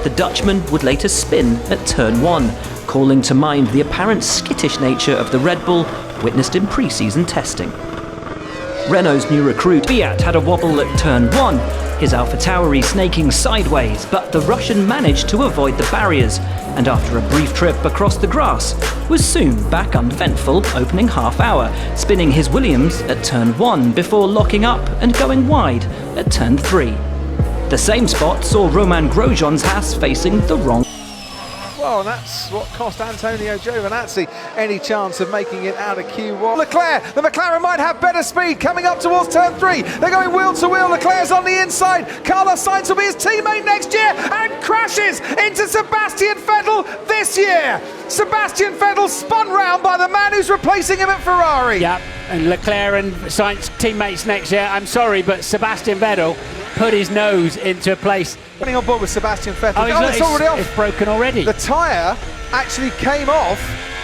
The Dutchman would later spin at turn 1, calling to mind the apparent skittish nature of the Red Bull witnessed in pre-season testing. Renault's new recruit Kvyat had a wobble at turn 1, his AlphaTauri snaking sideways, but the Russian managed to avoid the barriers, and after a brief trip across the grass, was soon back uneventful opening half hour, spinning his Williams at turn 1 before locking up and going wide at turn 3. The same spot saw Romain Grosjean's Haas facing the wrong. Well, and that's what cost Antonio Giovinazzi any chance of making it out of Q1. Leclerc, the McLaren might have better speed coming up towards turn 3. They're going wheel to wheel. Leclerc's on the inside. Carlos Sainz will be his teammate next year and crashes into Sebastian Vettel this year. Sebastian Vettel spun round by the man who's replacing him at Ferrari. Yep, and Leclerc and Sainz teammates next year. I'm sorry, but Sebastian Vettel put his nose into a place. Running on board with Sebastian Vettel. Oh, it's already off. It's broken already. The tyre actually came off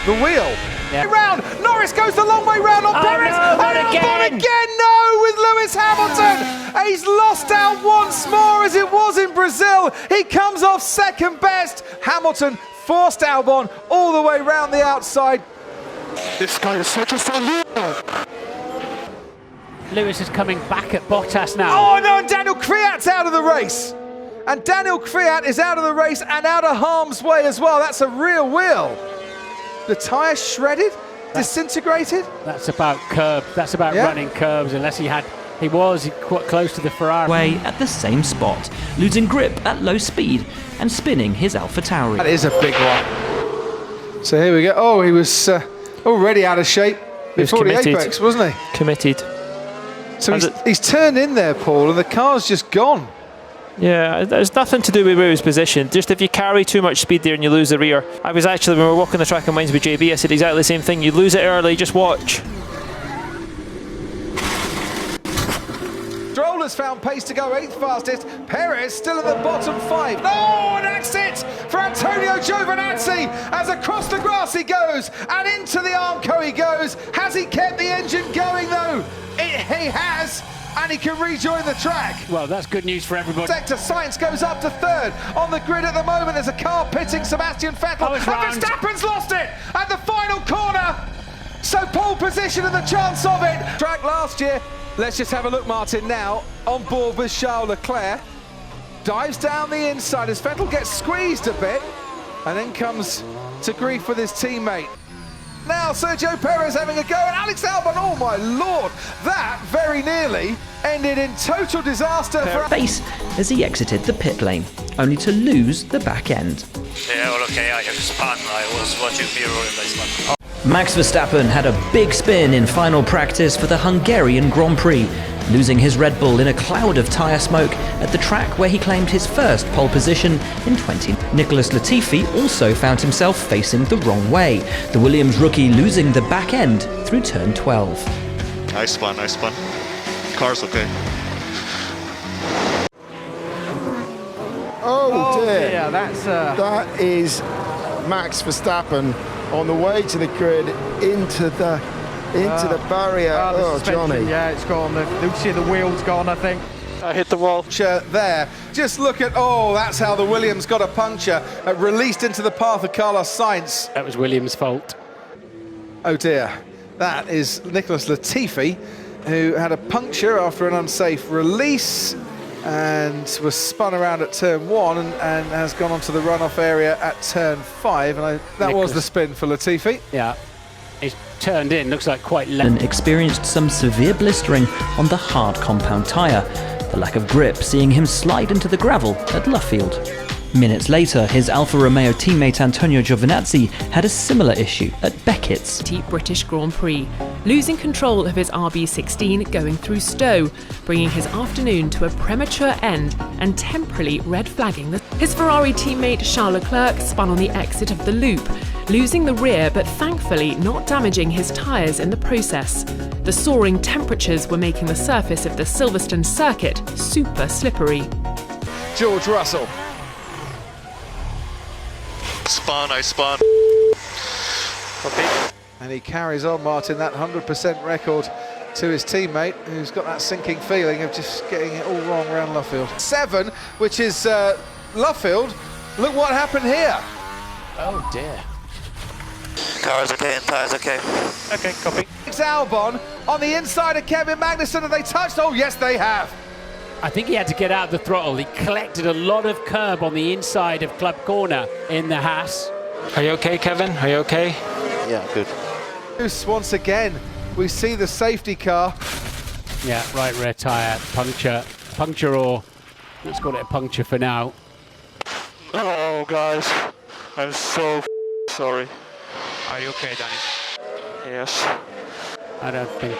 the wheel. Yeah. Round. Norris goes the long way round on Perez. No, not again. No, with Lewis Hamilton. He's lost out once more as it was in Brazil. He comes off second best. Hamilton forced Albon all the way round the outside. This guy is such a solid. Lewis is coming back at Bottas now. Oh no, and Daniel Kvyat's out of the race. And Daniel Kvyat is out of the race and out of harm's way as well. That's a real wheel. The tyre shredded, disintegrated. That's about curb. That's about running curbs. Unless he was quite close to the Ferrari. Way at the same spot, losing grip at low speed and spinning his AlphaTauri. That is a big one. So here we go. Oh, he was already out of shape before the apex, wasn't he? Committed. So he's turned in there, Paul, and the car's just gone. Yeah, there's nothing to do with where he was positioned. Just if you carry too much speed there and you lose the rear. I was actually, when we were walking the track in Mines with JB, I said exactly the same thing. You lose it early, just watch. Stroll has found pace to go 8th fastest. Perez still in the bottom 5. No, an exit for Antonio Giovinazzi as across the grass he goes and into the Armco he goes. Has he kept the engine going though? He has. And he can rejoin the track. Well, that's good news for everybody. Sector Sainz goes up to 3rd. On the grid at the moment, there's a car pitting Sebastian Vettel. And Verstappen's lost it at the final corner. So pole position and the chance of it. Track last year. Let's just have a look, Martin, now. On board with Charles Leclerc. Dives down the inside as Vettel gets squeezed a bit. And then comes to grief with his teammate. Now Sergio Perez having a go, and Alex Albon, oh my lord, that very nearly ended in total disaster for face as he exited the pit lane, only to lose the back end. Yeah, well, okay, I have spun. I was watching mirror and I spun. Max Verstappen had a big spin in final practice for the Hungarian Grand Prix, losing his Red Bull in a cloud of tyre smoke at the track where he claimed his first pole position in 20. Nicholas Latifi also found himself facing the wrong way, the Williams rookie losing the back end through turn 12. I spun. Car's okay. Oh dear. Yeah, that is Max Verstappen on the way to the grid into the barrier. Oh, Johnny. Yeah, it's gone. You see the wheel's gone, I think. I hit the wall. There. Just look at, that's how the Williams got a puncture, released into the path of Carlos Sainz. That was Williams' fault. Oh dear. That is Nicholas Latifi, who had a puncture after an unsafe release and was spun around at turn 1 and has gone onto the runoff area at turn 5. And that was the spin for Latifi. Yeah. He's turned in, looks like quite low. And experienced some severe blistering on the hard compound tyre, the lack of grip seeing him slide into the gravel at Luffield. Minutes later, his Alfa Romeo teammate Antonio Giovinazzi had a similar issue at Beckett's British Grand Prix, losing control of his RB16 going through Stowe, bringing his afternoon to a premature end and temporarily red flagging his Ferrari teammate Charles Leclerc spun on the exit of the loop, losing the rear but thankfully not damaging his tyres in the process. The soaring temperatures were making the surface of the Silverstone circuit super slippery. George Russell. I spun. Okay. And he carries on, Martin, that 100% record to his teammate, who's got that sinking feeling of just getting it all wrong around Luffield. 7, which is Luffield, Look what happened here. Oh dear. Car's okay and tyres okay. Okay, copy. It's Albon on the inside of Kevin Magnussen. Have they touched? Oh, yes, they have. I think he had to get out of the throttle. He collected a lot of curb on the inside of Club Corner in the Haas. Are you okay, Kevin? Are you okay? Yeah, good. Once again, we see the safety car. Yeah, right rear tyre, puncture or let's call it a puncture for now. Oh, guys. I'm so sorry. Are you okay, Danny? Yes. I don't think